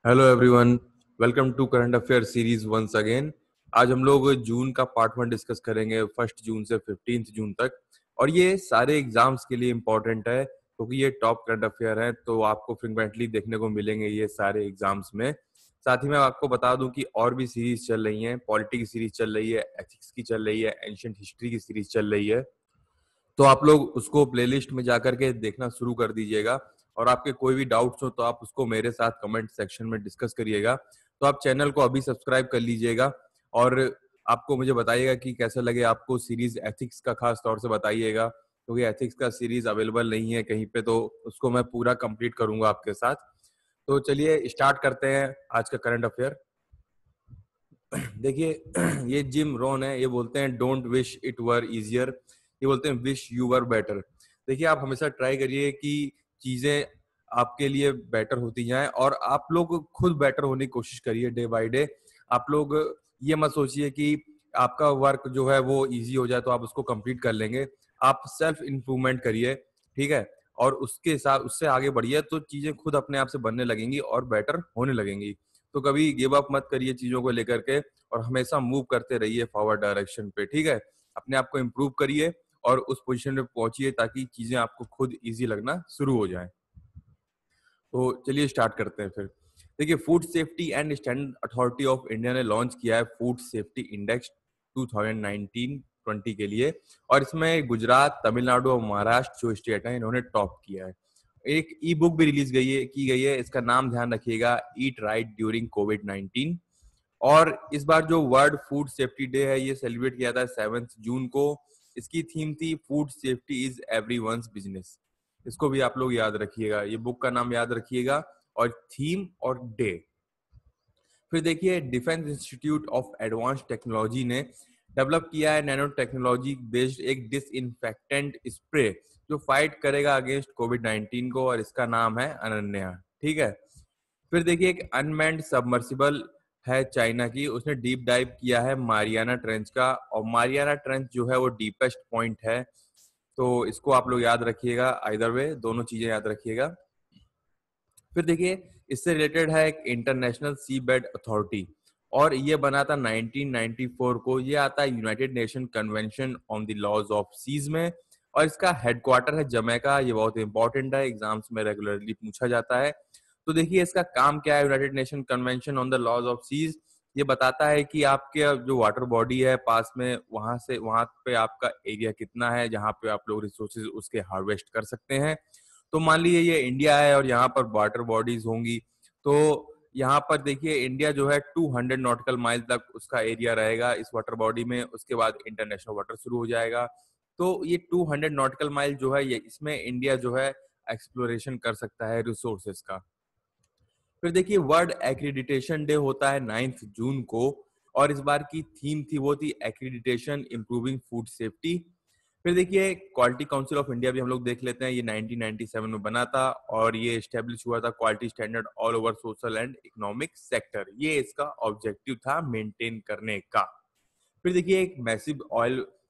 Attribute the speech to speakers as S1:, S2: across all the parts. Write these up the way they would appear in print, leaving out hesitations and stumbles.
S1: Hello everyone, welcome to current affair series once again. आज हम लोग जून का पार्ट 1 डिस्कस करेंगे, 1 जून से 15 जून तक। और ये सारे एग्जाम्स के लिए इम्पोर्टेंट है क्योंकि ये टॉप करंट अफेयर है, तो आपको फ्रिक्वेंटली देखने को मिलेंगे ये सारे एग्जाम्स में। साथ ही मैं आपको बता दूं कि और भी सीरीज चल रही हैं, पॉलिटी की सीरीज चल रही है, एथिक्स की चल रही है, एंशिएंट हिस्ट्री की सीरीज चल रही है। तो आप लोग उसको प्लेलिस्ट में जाकर के देखना शुरू कर दीजिएगा। और आपके कोई भी डाउट्स हो तो आप उसको मेरे साथ कमेंट सेक्शन में डिस्कस करिएगा। तो आप चैनल को अभी सब्सक्राइब कर लीजिएगा और आपको मुझे बताइएगा कि कैसा लगे आपको सीरीज एथिक्स का, खास तौर से बताइएगा क्योंकि एथिक्स का सीरीज अवेलेबल नहीं है कहीं पे, तो उसको मैं पूरा कंप्लीट करूंगा आपके साथ। तो चलिए स्टार्ट करते हैं आज का करंट अफेयर। देखिए, ये जिम रोन है, ये बोलते हैं don't wish it were easier, ये बोलते हैं विश यू वर बेटर। देखिए, आप हमेशा ट्राई करिए कि चीजें आपके लिए बेटर होती जाएं और आप लोग खुद बेटर होने की कोशिश करिए डे बाय डे। आप लोग ये मत सोचिए कि आपका वर्क जो है वो इजी हो जाए तो आप उसको कंप्लीट कर लेंगे। आप सेल्फ इम्प्रूवमेंट करिए, ठीक है, और उसके साथ उससे आगे बढ़िए तो चीजें खुद अपने आप से बनने लगेंगी और बेटर होने लगेंगी। तो कभी गिव अप मत करिए चीजों को लेकर के और हमेशा मूव करते रहिए फॉरवर्ड डायरेक्शन पे, ठीक है। अपने आप को इम्प्रूव करिए और उस पोजीशन पे पहुंचिए ताकि चीजें आपको खुद इजी लगना शुरू हो जाए। तो चलिए स्टार्ट करते हैं फिर। देखिए, food safety and standard authority of India ने लॉन्च किया है फूड सेफ्टी इंडेक्स 2019-20 के लिए। और इसमें गुजरात, तमिलनाडु और महाराष्ट्र जो स्टेट है इन्होंने टॉप किया है। एक ई बुक भी रिलीज की गई है, इसका नाम ध्यान रखिएगा, ईट राइट ड्यूरिंग कोविड-19। और इस बार जो वर्ल्ड फूड सेफ्टी डे है ये सेलिब्रेट किया था 7 जून को। इसकी थीम थी food safety is everyone's business. इसको भी आप लोग याद रखिएगा, ये बुक का नाम याद रखिएगा और थीम और डे। फिर देखिए, defence institute of advance technology ने डेवलप किया है नैनो टेक्नोलॉजी बेस्ड एक डिसइंफेक्टेंट स्प्रे जो फाइट करेगा अगेंस्ट कोविड-19 को, और इसका नाम है अनन्या, ठीक है। फिर देखिए, एक अनमैन्ड सबमर्सिबल है चाइना की, उसने डीप डाइव किया है मारियाना ट्रेंच का, और मारियाना ट्रेंच जो है वो डीपेस्ट पॉइंट है। तो इसको आप लोग याद रखिएगा, आइदर वे दोनों चीजें याद रखिएगा। फिर देखिए, इससे रिलेटेड है एक इंटरनेशनल सी बेड अथॉरिटी, और ये बना था 1994 को। ये आता है United Nation Convention on the Laws of Seas में, और इसका हेडक्वार्टर है जमैका। ये बहुत इंपॉर्टेंट है, एग्जाम्स में रेगुलरली पूछा जाता है। तो देखिए, इसका काम क्या है, United Nation Convention on the Laws of Seas ये बताता है कि आपके जो वाटर बॉडी है पास में, वहां पे आपका एरिया कितना है जहां पे आप लोग रिसोर्सेज उसके हार्वेस्ट कर सकते हैं। तो मान लीजिए ये इंडिया है और यहाँ पर वाटर बॉडीज होंगी, तो यहाँ पर देखिए इंडिया जो है 200 नॉटिकल माइल तक उसका एरिया रहेगा इस वाटर बॉडी में। उसके बाद इंटरनेशनल वाटर शुरू हो जाएगा। तो ये 200 नॉटिकल माइल जो है, ये इसमें इंडिया जो है एक्सप्लोरेशन कर सकता है रिसोर्सेज का। फिर देखिए, वर्ल्ड एक्रीडिटेशन डे होता है 9 जून को, और इस बार की थीम थी वो थी एक्रीडिटेशन इम्प्रूविंग फूड सेफ्टी। फिर देखिए, क्वालिटी काउंसिल ऑफ इंडिया भी हम लोग देख लेते हैं। ये 1997 में बना था और ये एस्टेब्लिश हुआ था quality standard all over social and economic sector. ये इसका ऑब्जेक्टिव था मेंटेन करने का। फिर देखिए, एक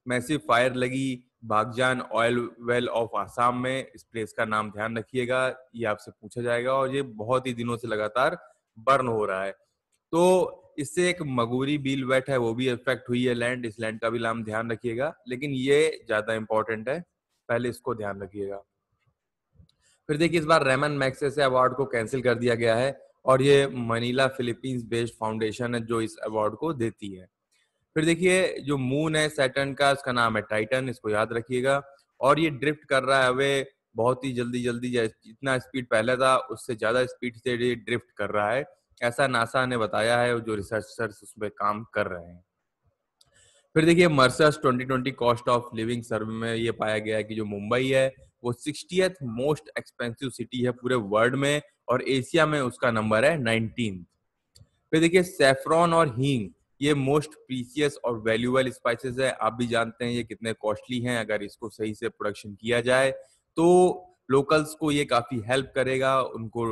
S1: मैसिव फायर लगी Baghjan oil well of Assam में। इस प्लेस का नाम ध्यान रखिएगा, ये आपसे पूछा जाएगा, और ये बहुत ही दिनों से लगातार बर्न हो रहा है। तो इससे एक मगूरी बील वेट है वो भी इफेक्ट हुई है लैंड, इस लैंड का भी नाम ध्यान रखिएगा, लेकिन ये ज्यादा इंपॉर्टेंट है, पहले इसको ध्यान रखिएगा। फिर देखिए, इस बार रेमन मैग्सेसे अवार्ड को कैंसिल कर दिया गया है, और ये मनीला फिलीपींस बेस्ड फाउंडेशन है जो इस अवार्ड को देती है। फिर देखिए, जो मून है सैटर्न का, उसका नाम है टाइटन, इसको याद रखिएगा। और ये ड्रिफ्ट कर रहा है हवे बहुत ही जल्दी जल्दी, जितना स्पीड पहले था उससे ज्यादा स्पीड से ये ड्रिफ्ट कर रहा है, ऐसा नासा ने बताया है, जो रिसर्चर्स उस पर काम कर रहे हैं। फिर देखिए, मर्सर्स 2020 कॉस्ट ऑफ लिविंग सर्वे में ये पाया गया है कि जो मुंबई है वो 60th मोस्ट एक्सपेंसिव सिटी है पूरे वर्ल्ड में, और एशिया में उसका नंबर है 19। फिर देखिए, सेफ्रॉन और हींग ये मोस्ट प्रीसियस और वैल्यूएबल स्पाइसेस है। आप भी जानते हैं ये कितने कॉस्टली हैं, अगर इसको सही से प्रोडक्शन किया जाए तो लोकल्स को ये काफी हेल्प करेगा, उनको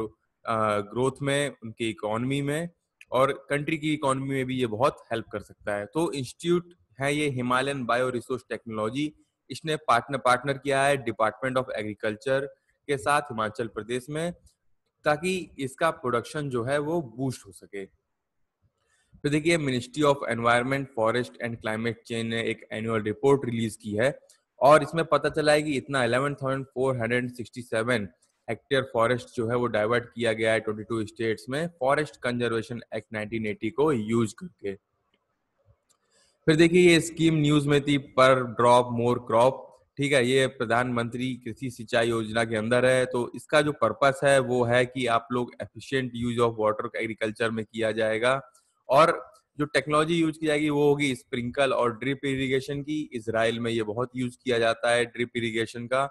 S1: ग्रोथ में, उनकी इकोनॉमी में, और कंट्री की इकोनॉमी में भी ये बहुत हेल्प कर सकता है। तो इंस्टीट्यूट है ये हिमालयन बायो रिसोर्स टेक्नोलॉजी, इसने पार्टनर किया है डिपार्टमेंट ऑफ एग्रीकल्चर के साथ हिमाचल प्रदेश में। ताकि इसका प्रोडक्शन जो है वो बूस्ट हो सके। फिर देखिए ministry of environment, forest and climate change ने एक एनुअल रिपोर्ट रिलीज की है और इसमें पता चला है कि इतना 11,467 हेक्टेयर फॉरेस्ट जो है वो डाइवर्ट किया गया है 22 स्टेट्स में फॉरेस्ट कंजर्वेशन एक्ट 1980 को यूज करके। फिर देखिए ये स्कीम न्यूज में थी, पर ड्रॉप मोर क्रॉप। ठीक है, ये प्रधानमंत्री कृषि सिंचाई योजना के अंदर है। तो इसका जो पर्पस है वो है कि आप लोग efficient use of water agriculture में किया जाएगा और जो टेक्नोलॉजी यूज की जाएगी वो होगी स्प्रिंकल और ड्रिप इरिगेशन की। इसराइल में ये बहुत यूज किया जाता है ड्रिप इरिगेशन का।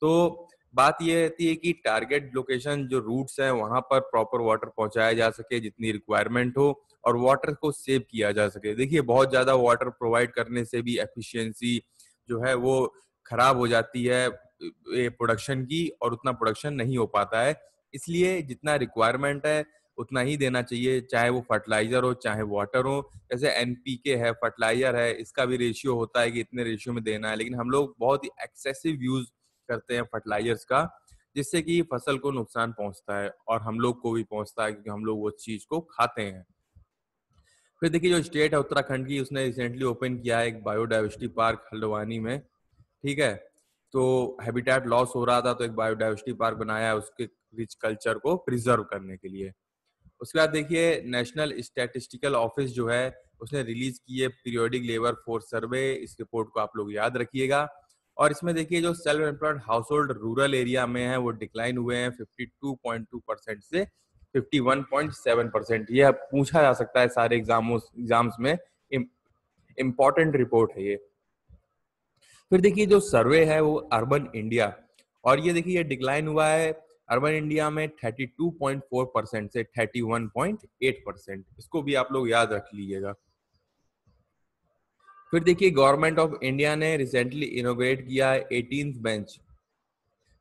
S1: तो बात ये रहती है कि टारगेट लोकेशन जो रूट्स हैं वहां पर प्रॉपर वाटर पहुंचाया जा सके जितनी रिक्वायरमेंट हो और वाटर को सेव किया जा सके। देखिए बहुत ज्यादा वाटर प्रोवाइड करने से भी एफिशिएंसी जो है वो खराब हो जाती है प्रोडक्शन की और उतना प्रोडक्शन नहीं हो पाता है। इसलिए जितना रिक्वायरमेंट है उतना ही देना चाहिए, चाहे वो फर्टिलाइजर हो चाहे वाटर हो। जैसे एनपीके है, फर्टिलाइजर है, इसका भी रेशियो होता है कि इतने रेशियो में देना है, लेकिन हम लोग बहुत ही एक्सेसिव यूज करते हैं फर्टिलाइजर्स का, जिससे कि फसल को नुकसान पहुंचता है और हम लोग को भी पहुंचता है क्योंकि हम लोग वो चीज को खाते हैं। फिर देखिए जो स्टेट है उत्तराखंड की, उसने रिसेंटली ओपन किया है एक बायोडाइवर्सिटी पार्क हल्द्वानी में। ठीक है, तो हैबिटेट लॉस हो रहा था तो एक बायोडाइवर्सिटी पार्क बनाया है उसके रिच कल्चर को प्रिजर्व करने के लिए। उसके बाद देखिए नेशनल स्टैटिस्टिकल ऑफिस जो है उसने रिलीज की है पीरियोडिक लेबर फोर्स सर्वे। इस रिपोर्ट को आप लोग याद रखिएगा। और इसमें देखिए जो self employed house hold rural area में है वो डिक्लाइन हुए हैं 52.2% से 51.7%। यह पूछा जा सकता है सारे एग्जाम्स में, इम्पोर्टेंट रिपोर्ट है ये। फिर देखिए जो सर्वे है वो अर्बन इंडिया, और ये देखिए ये डिक्लाइन हुआ है अर्बन इंडिया में 32.4% से 31.8%। इसको भी आप लोग याद रख लीजिएगा। फिर देखिए गवर्नमेंट ऑफ इंडिया ने रिसेंटली इनोग्रेट किया है 18th bench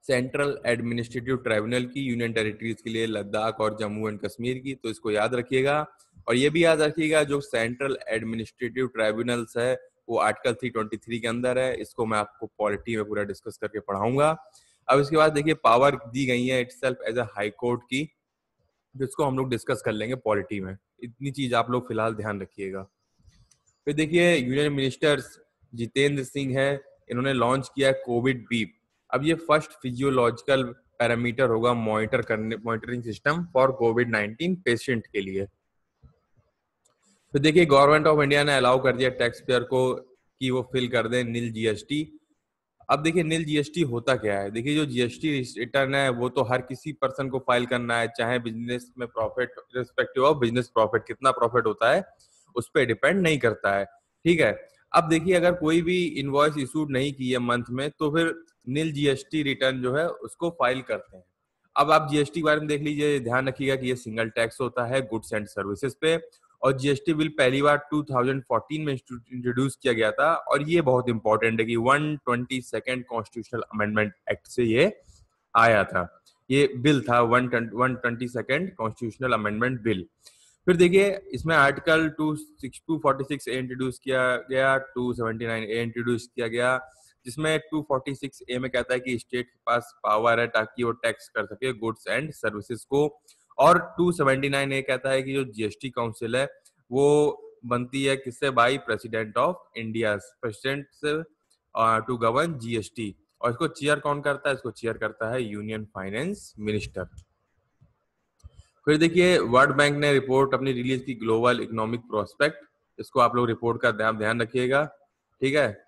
S1: central administrative tribunal की यूनियन टेरिटरीज के लिए, लद्दाख और जम्मू एंड कश्मीर की। तो इसको याद रखिएगा और ये भी याद रखिएगा जो सेंट्रल एडमिनिस्ट्रेटिव ट्राइब्यूनल्स है वो आर्टिकल 323 के अंदर है। इसको मैं आपको पॉलिटी में पूरा डिस्कस करके पढ़ाऊंगा। अब इसके बाद देखिए पावर दी गई है itself as a High Court की, जिसको हम लोग डिस्कस कर लेंगे पॉलिटी में। इतनी चीज आप लोग फिलहाल ध्यान रखिएगा। फिर देखिए यूनियन मिनिस्टर्स जितेंद्र सिंह है, इन्होंने लॉन्च किया है कोविड बीप। अब ये फर्स्ट फिजियोलॉजिकल पैरामीटर होगा monitoring system for covid patient के लिए। फिर देखिए गवर्नमेंट ऑफ इंडिया ने अलाउ कर दिया टैक्स पेयर को कि वो फिल कर दें नील जीएसटी। अब देखिए नील जीएसटी होता क्या है। देखिए जो जीएसटी रिटर्न है वो तो हर किसी पर्सन को फाइल करना है, चाहे बिजनेस में profit, respective of business profit कितना प्रॉफिट होता है उस पर डिपेंड नहीं करता है। ठीक है, अब देखिए अगर कोई भी इनवॉइस इशूड नहीं की है मंथ में तो फिर नील जीएसटी रिटर्न जो है उसको फाइल करते हैं। अब आप जीएसटी के बारे में देख लीजिए, ध्यान रखिएगा कि ये सिंगल टैक्स होता है गुड्स एंड सर्विसेज पे, और जीएसटी बिल पहली बार 2014 में इंट्रोड्यूस किया गया था। और ये बहुत इंपॉर्टेंट है कि 122nd कॉन्स्टिट्यूशनल अमेंडमेंट एक्ट से ये आया था। ये बिल था 122nd कॉन्स्टिट्यूशनल अमेंडमेंट बिल। फिर देखिए इसमें आर्टिकल 246 ए इंट्रोड्यूस किया गया, 279 ए इंट्रोड्यूस किया गया, जिसमें 246 ए में कहता है कि स्टेट के पास पावर है ताकि वो टैक्स कर सके गुड्स एंड सर्विसेज को। और 279 ए कहता है कि जो जीएसटी काउंसिल है वो बनती है किससे, by president of India, president से टू गवर्न जीएसटी। और इसको चेयर कौन करता है, इसको चेयर करता है यूनियन फाइनेंस मिनिस्टर। फिर देखिए वर्ल्ड बैंक ने रिपोर्ट अपनी रिलीज की ग्लोबल इकोनॉमिक प्रोस्पेक्ट। इसको आप लोग रिपोर्ट का ध्यान रखिएगा। ठीक है,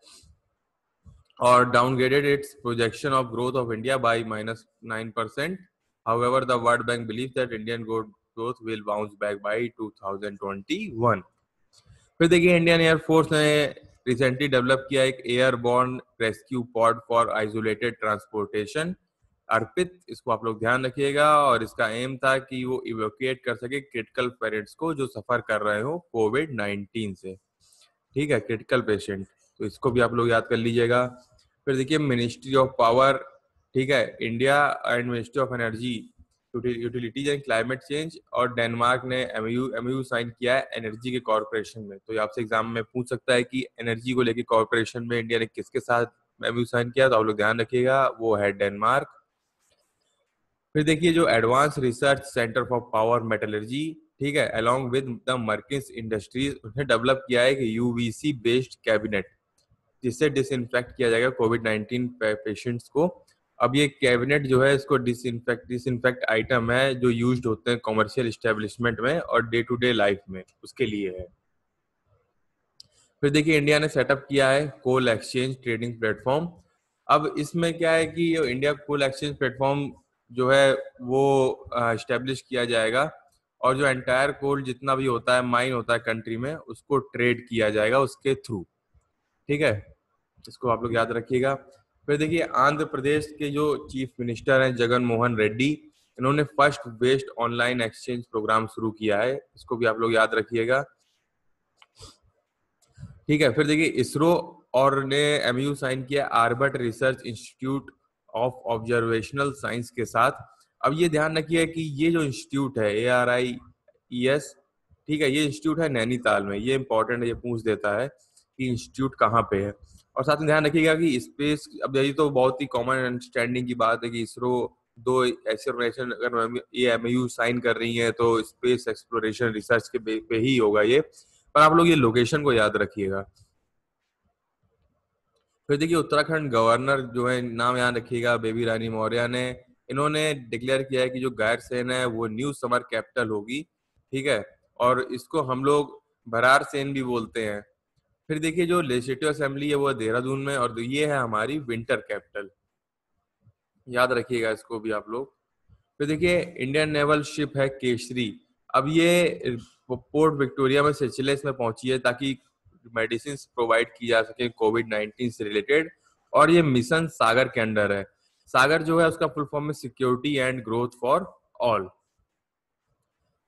S1: और downgraded it's projection of growth of India by -9%। However, the World Bank believes that Indian growth will bounce back by 2021। फिर देखिए इंडियन एयरफोर्स ने रिसेंटली डेवलप किया एक airborne rescue pod for isolated transportation, Arpit. इसको आप लोग ध्यान रखिएगा और इसका एम था कि वो इवोक्यूएट कर सके क्रिटिकल पेरेंट्स को जो सफर कर रहे हो कोविड-19 से। ठीक है, क्रिटिकल पेशेंट, तो इसको भी आप लोग याद कर लीजिएगा। फिर देखिए मिनिस्ट्री ऑफ पावर, ठीक है, India and ministry of energy, utilities and climate change और डेनमार्क ने एमयू साइन किया है एनर्जी के कॉर्पोरेशन में। तो ये आपसे एग्जाम में पूछ सकता है कि एनर्जी को लेके कॉर्पोरेशन में इंडिया ने किसके साथ एमयू साइन किया, तो आप लोग ध्यान रखिएगा वो है डेनमार्क। फिर देखिए जो advance research centre for power metallurgy, ठीक है, अलोंग विद द मर्किंस इंडस्ट्रीज, उसने डेवलप किया है कि यूवीसी बेस्ड कैबिनेट, जिससे डिसइंफेक्ट किया जाएगा कोविड-19 पेशेंट्स को। अब ये कैबिनेट जो है इसको डिसइंफेक्ट आइटम है जो यूज्ड होते हैं कॉमर्शियल इस्टेब्लिशमेंट में और डे टू डे लाइफ में, उसके लिए है। फिर देखिए इंडिया ने सेटअप किया है कोल एक्सचेंज ट्रेडिंग प्लेटफॉर्म। अब इसमें क्या है कि इंडिया कोल एक्सचेंज प्लेटफॉर्म जो है वो इस्टेब्लिश किया जाएगा, और जो एंटायर कोल जितना भी होता है माइन होता है कंट्री में, उसको ट्रेड किया जाएगा उसके थ्रू, ठीक है, इसको आप लोग याद रखिएगा। फिर देखिए आंध्र प्रदेश के जो चीफ मिनिस्टर हैं जगन मोहन रेड्डी, इन्होंने first waste online exchange programme शुरू किया है, इसको भी आप लोग याद रखिएगा, ठीक है। फिर देखिए इसरो और ने एमयू साइन किया Arbat research institute of observational science के साथ। अब ये ध्यान रखिए कि ये जो इंस्टीट्यूट है ARIES, ठीक है, ये इंस्टीट्यूट है नैनीताल में, ये इंपॉर्टेंट है, ये पूछ देता है कि इंस्टीट्यूट कहाँ पे है। और साथ में ध्यान रखिएगा कि स्पेस, अब यही तो बहुत ही कॉमन अंडरस्टैंडिंग की बात है कि इसरो दो ऐसे ऑर्गेनाइजेशन अगर ये एमयू साइन कर रही है तो स्पेस एक्सप्लोरेशन रिसर्च के पे ही होगा ये, पर आप लोग ये लोकेशन को याद रखिएगा। फिर देखिए उत्तराखंड गवर्नर जो है, नाम याद रखिएगा, बेबी रानी मौर्य ने, इन्होंने डिक्लेयर किया है कि जो गैरसैंण है वो न्यू समर कैपिटल होगी, ठीक है, और इसको हम लोग भरार सेन भी बोलते हैं। फिर देखिए जो लेजिस्लेटिव असेंबली है वो है देहरादून में, और ये है हमारी विंटर कैपिटल, याद रखिएगा इसको भी आप लोग। फिर देखिए इंडियन नेवल शिप है केसरी। अब ये पोर्ट विक्टोरिया में सेचेल्स में पहुंची है ताकि मेडिसिन प्रोवाइड की जा सके कोविड-19 से रिलेटेड, और ये मिशन सागर के अंडर है। सागर जो है उसका फुल फॉर्म में security and growth for all.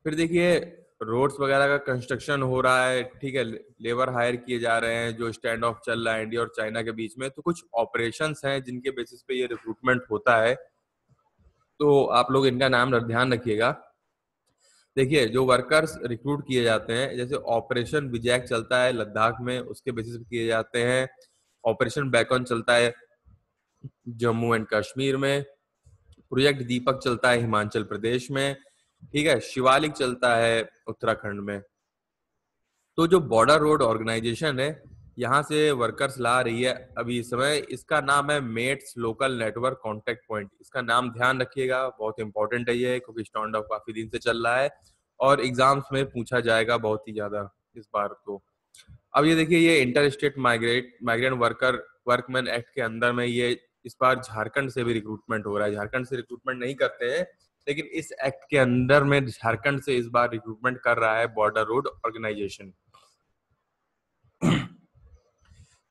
S1: फिर देखिए रोड्स वगैरह का कंस्ट्रक्शन हो रहा है, ठीक है, लेबर हायर किए जा रहे हैं, जो स्टैंड ऑफ चल रहा है इंडिया और चाइना के बीच में, तो कुछ ऑपरेशंस हैं जिनके बेसिस पे ये रिक्रूटमेंट होता है, तो आप लोग इनका नाम ध्यान रखिएगा। देखिए जो वर्कर्स रिक्रूट किए जाते हैं, जैसे ऑपरेशन विजैक चलता है लद्दाख में, उसके बेसिस पे किए जाते हैं। ऑपरेशन बैकऑन चलता है जम्मू एंड कश्मीर में। प्रोजेक्ट दीपक चलता है हिमाचल प्रदेश में, ठीक है। शिवालिक चलता है उत्तराखंड में। तो जो बॉर्डर रोड ऑर्गेनाइजेशन है, यहाँ से वर्कर्स ला रही है अभी इस समय, इसका नाम है mates local network contact point. इसका नाम ध्यान रखिएगा, बहुत इंपॉर्टेंट है ये, क्योंकि स्टैंड ऑफ काफी दिन से चल रहा है और एग्जाम्स में पूछा जाएगा बहुत ही ज्यादा इस बार तो। अब ये देखिए ये inter state migrant workman act के अंदर में ये इस बार झारखंड से भी रिक्रूटमेंट हो रहा है। झारखंड से रिक्रूटमेंट नहीं करते हैं, लेकिन इस एक्ट के अंदर में झारखंड से इस बार रिक्रूटमेंट कर रहा है बॉर्डर रोड ऑर्गेनाइजेशन।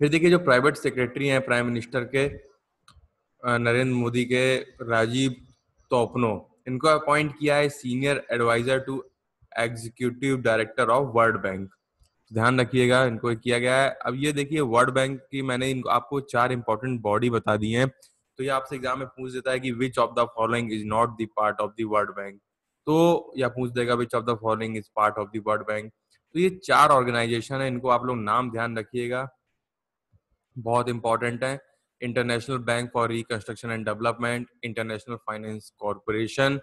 S1: फिर देखिए जो प्राइवेट सेक्रेटरी हैं प्राइम मिनिस्टर के नरेंद्र मोदी के, राजीव तोपनो, इनको अपॉइंट किया है senior adviser to executive director of World Bank. ध्यान रखिएगा इनको किया गया है। अब ये देखिए वर्ल्ड बैंक की मैंने इनको आपको 4 इंपॉर्टेंट बॉडी बता दी हैं, तो ये आपसे एग्जाम में पूछ देता है कि which of the following is not the part of the world bank, तो या पूछ देगा which of the following is part of the world bank. तो ये 4 ऑर्गेनाइजेशन है, इनको आप लोग नाम ध्यान रखिएगा, बहुत इंपॉर्टेंट है। International bank for reconstruction and development, international finance corporation,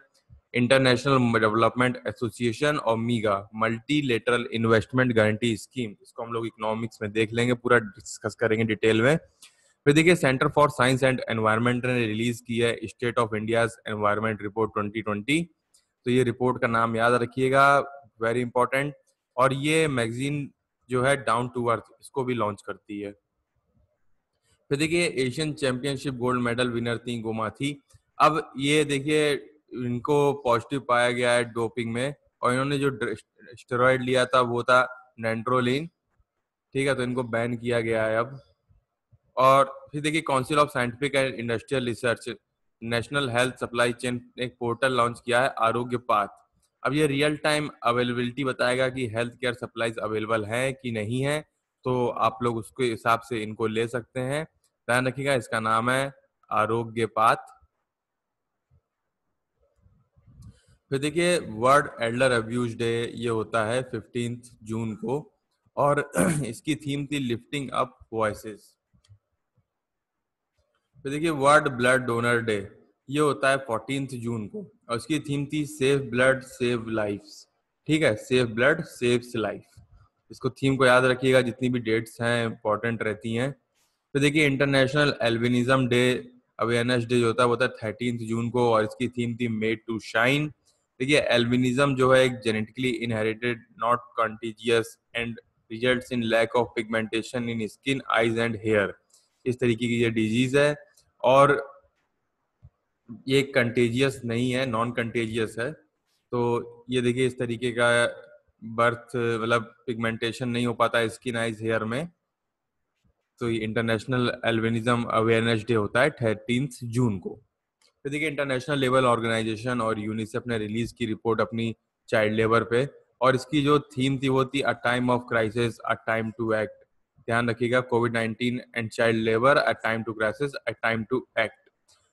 S1: international development association, और मीगा मल्टीलेटरल इन्वेस्टमेंट गारंटी स्कीम। इसको हम लोग इकोनॉमिक्स में देख लेंगे, पूरा डिस्कस करेंगे डिटेल में। फिर देखिए centre for science and environment ने रिलीज की है state of India's environment report 2020। तो ये रिपोर्ट का नाम याद रखिएगा, वेरी इंपॉर्टेंट। और ये मैगजीन जो है डाउन टू अर्थ, इसको भी लॉन्च करती है। फिर देखिए Asian championship gold medal winner थी गोमा थी। अब ये देखिए इनको पॉजिटिव पाया गया है डोपिंग में, और इन्होंने जो स्टेरॉइड लिया था वो था नैंड्रोलिन, ठीक है, तो इनको बैन किया गया है अब। और फिर देखिए council of scientific and industrial research national health supply chain एक पोर्टल लॉन्च किया है आरोग्य पाथ। अब ये रियल टाइम अवेलेबिलिटी बताएगा कि हेल्थ केयर सप्लाईज अवेलेबल है कि नहीं है, तो आप लोग उसके हिसाब से इनको ले सकते हैं। ध्यान रखिएगा इसका नाम है आरोग्य पाथ। फिर देखिए वर्ल्ड एल्डर अब्यूज डे ये होता है 15 जून को, और इसकी थीम थी लिफ्टिंग अप वॉइसेस। फिर देखिए वर्ल्ड ब्लड डोनर डे ये होता है 14 जून को, और उसकी थीम थी सेव ब्लड सेव लाइफ्स। ठीक है, सेव ब्लड सेव्स लाइफ। इसको थीम को याद रखिएगा, जितनी भी डेट्स हैं इंपॉर्टेंट रहती हैं। तो देखिए international albinism day, awareness day जो होता है वो होता है 13 जून को, और इसकी थीम थी मेड टू शाइन। देखिए एल्बिनिज्म जो है एक genetically inherited not contagious and results in lack of pigmentation in skin eyes and hair. इस तरीके की ये डिजीज है, और ये कंटेजियस नहीं है, नॉन कंटेजियस है। तो ये देखिए इस तरीके का बर्थ मतलब पिगमेंटेशन नहीं हो पाता स्किन आइज हेयर में। तो ये इंटरनेशनल एल्बिनिज्म अवेयरनेस डे होता है 13 जून को। तो देखिए इंटरनेशनल लेवल ऑर्गेनाइजेशन और यूनिसेफ ने रिलीज की रिपोर्ट अपनी चाइल्ड लेबर पे, और इसकी जो थीम थी वो थी a time of crisis a time to act. ध्यान रखिएगा, कोविड-19 and child labour a time to crisis a time to act.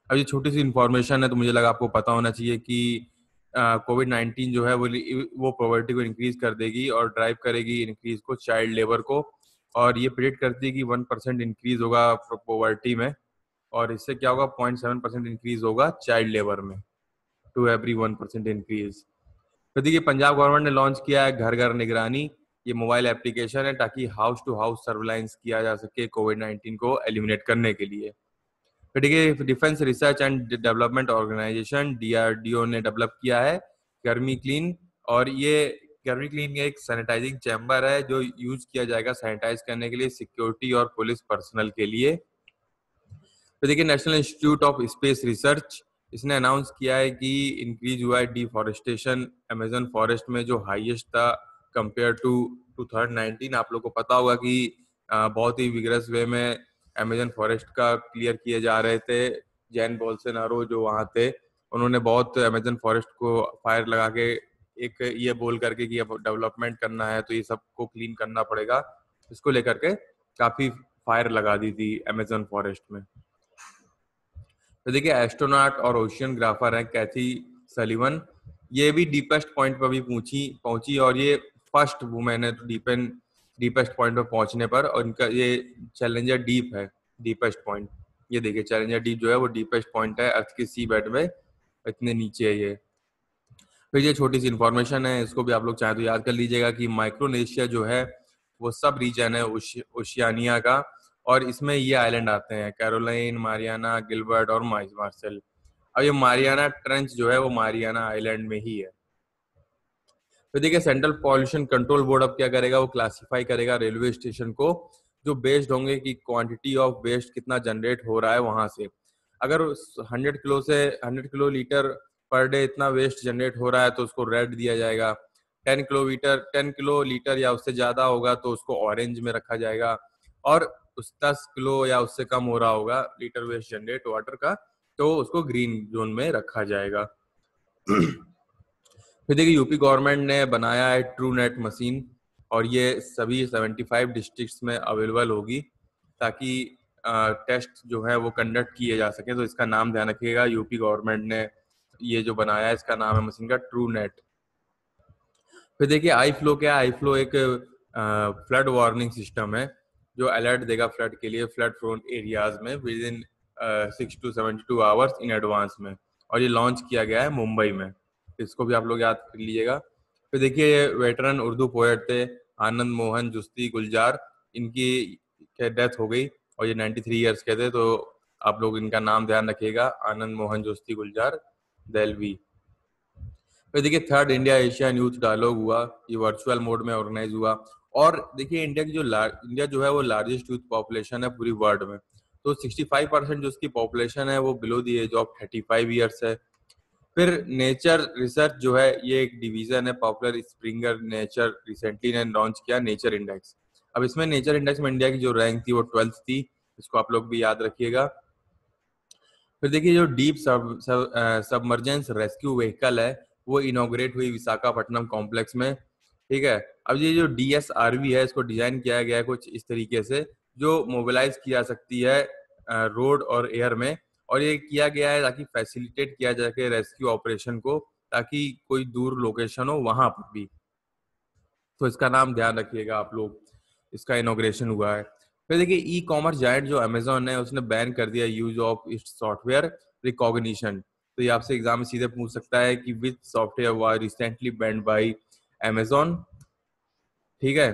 S1: अब ये छोटी सी इन्फॉर्मेशन है तो मुझे लगा आपको पता होना चाहिए कि कोविड-19 जो है वो पॉवर्टी को इंक्रीज कर देगी और ड्राइव करेगी इंक्रीज को चाइल्ड लेबर को, और ये प्रिडिक्ट करती है कि 1% इंक्रीज होगा पॉवर्टी में, और इससे क्या होगा 0.7% इंक्रीज होगा चाइल्ड लेबर में, टू एवरी 1% इंक्रीज। तो देखिए पंजाब गवर्नमेंट ने लॉन्च किया है घर घर निगरानी। ये मोबाइल एप्लीकेशन है ताकि हाउस टू हाउस सर्विलांस किया जा सके कोविड-19 को एलिमिनेट करने के लिए। फिर देखिए Defence Research and Development Organisation DRDO ने डेवलप किया है गर्मी क्लीन, और ये गर्मी क्लीन एक सैनिटाइजिंग चैम्बर है जो यूज किया जाएगा सैनिटाइज करने के लिए सिक्योरिटी और पुलिस पर्सनल के लिए। तो देखिए national institute of space research, इसने अनाउंस किया है कि इंक्रीज हुआ है डिफॉरेस्टेशन अमेजन फॉरेस्ट में जो हाईएस्ट था कंपेयर टू 2019। आप लोग को पता होगा कि बहुत ही विगरस वे में अमेजन फॉरेस्ट का क्लियर किए जा रहे थे। जैन बोल्सोनारो जो वहाँ थे, उन्होंने बहुत अमेजन फॉरेस्ट को फायर लगा के एक ये बोल करके कि अब डेवलपमेंट करना है तो ये सबको क्लीन करना पड़ेगा, इसको लेकर के काफी फायर लगा दी थी अमेजन फॉरेस्ट में। तो देखिए एस्ट्रोनॉट और ओशियनग्राफर है कैथी सलीवन, ये भी डीपेस्ट पॉइंट पर भी पहुंची, और ये फर्स्ट वुमेन है तो डीपेस्ट पॉइंट पर पहुंचने पर, और इनका ये चैलेंजर डीप है डीपेस्ट पॉइंट। ये देखिए चैलेंजर डीप जो है वो डीपेस्ट पॉइंट है अर्थ के सी बेड में, इतने नीचे है ये। फिर ये छोटी सी इंफॉर्मेशन है, इसको भी आप लोग चाहे तो याद कर लीजिएगा कि माइक्रोनेशिया जो है वो सब रीजन है ओशियानिया का, और इसमें ये आइलैंड आते हैं कैरोलाइन, मारियाना, गिलबर्ट और मार्शल। अब ये मारियाना ट्रेंच जो है वो मारियाना आइलैंड में ही है। तो देखिए सेंट्रल पॉल्यूशन कंट्रोल बोर्ड अब क्या करेगा, वो क्लासिफाई करेगा रेलवे स्टेशन को, जो बेस्ड होंगे कि क्वांटिटी ऑफ वेस्ट कितना जनरेट हो रहा है वहां से। अगर 100 किलो लीटर पर डे इतना वेस्ट जनरेट हो रहा है तो उसको रेड दिया जाएगा। 10 किलो लीटर या उससे ज्यादा होगा तो उसको ऑरेंज में रखा जाएगा, और उस 10 किलो या उससे कम हो रहा होगा लीटर वेस्ट जनरेट वाटर का तो उसको ग्रीन जोन में रखा जाएगा। फिर देखिए यूपी गवर्नमेंट ने बनाया है ट्रू नेट मशीन, और ये सभी 75 डिस्ट्रिक्ट्स में अवेलेबल होगी ताकि टेस्ट जो है वो कंडक्ट किए जा सके। तो इसका नाम ध्यान रखिएगा, यूपी गवर्नमेंट ने ये जो बनाया है इसका नाम है मशीन का ट्रू नेट। फिर देखिए आई फ्लो क्या है, आई फ्लो एक फ्लड वार्निंग सिस्टम है जो अलर्ट देगा फ्लड के लिए फ्लड प्रोन एरियाज में with in 6 to 72 hours in advance में, और ये लॉन्च किया गया है मुंबई में। इसको भी आप लोग याद कर लीजिएगा। फिर देखिए वेटरन उर्दू पोएट थे आनंद मोहन जुस्ती गुलजार, इनकी डेथ हो गई और ये 93 ईयर्स के थे, तो आप लोग इनका नाम ध्यान रखिएगा आनंद मोहन जुस्ती गुलजार देलवी। फिर देखिए third India Asian youth dialogue हुआ, ये वर्चुअल मोड में ऑर्गेनाइज हुआ। और देखिए इंडिया जो है वो लार्जेस्ट यूथ पॉपुलेशन है पूरी वर्ल्ड में, तो 65% जो उसकी पॉपुलेशन है वो below the age of 35 years है। फिर नेचर रिसर्च जो है ये एक डिवीजन है पॉपुलर स्प्रिंगर नेचर रिसेंटली ने लॉन्च किया नेचर इंडेक्स। अब इसमें नेचर इंडेक्स में इंडिया की जो रैंक थी वो 12th थी, इसको आप लोग भी याद रखिएगा। फिर देखिए जो डीप सबमर्जेंस रेस्क्यू व्हीकल है वो इनॉग्रेट हुई विशाखापट्टनम कॉम्प्लेक्स में। ठीक है, अब ये जो DSRV है इसको डिजाइन किया गया है कुछ इस तरीके से जो मोबिलाइज की जा सकती है रोड और एयर में, और ये किया गया है ताकि फैसिलिटेट किया जा सके रेस्क्यू ऑपरेशन को, ताकि कोई दूर लोकेशन हो वहां पर भी। तो इसका नाम ध्यान रखिएगा आप लोग, इसका इनोग्रेशन हुआ है। फिर देखिए ई कॉमर्स जायंट जो अमेजोन है उसने बैन कर दिया use of its software recognition. तो ये आपसे एग्जाम में सीधे पूछ सकता है कि विच software was recently band bye Amazon. ठीक है,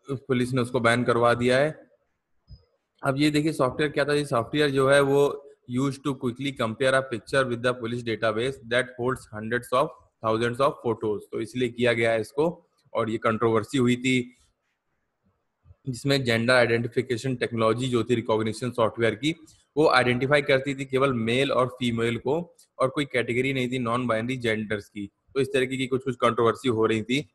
S1: पुलिस ने उसको बैन करवा दिया है। अब ये देखिए सॉफ्टवेयर क्या था, ये सॉफ्टवेयर जो है वो use to quickly compare a picture with the police database that holds hundreds of thousands of photos, तो इसलिए किया गया है इसको। और ये कंट्रोवर्सी हुई थी जिसमें जेंडर आइडेंटिफिकेशन टेक्नोलॉजी जो थी रिकॉग्निशन सॉफ्टवेयर की, वो आइडेंटिफाई करती थी केवल मेल और फीमेल को, और कोई कैटेगरी नहीं थी नॉन बाइनरी जेंडर्स की। तो इस तरीके की कुछ कुछ कंट्रोवर्सी हो रही थी,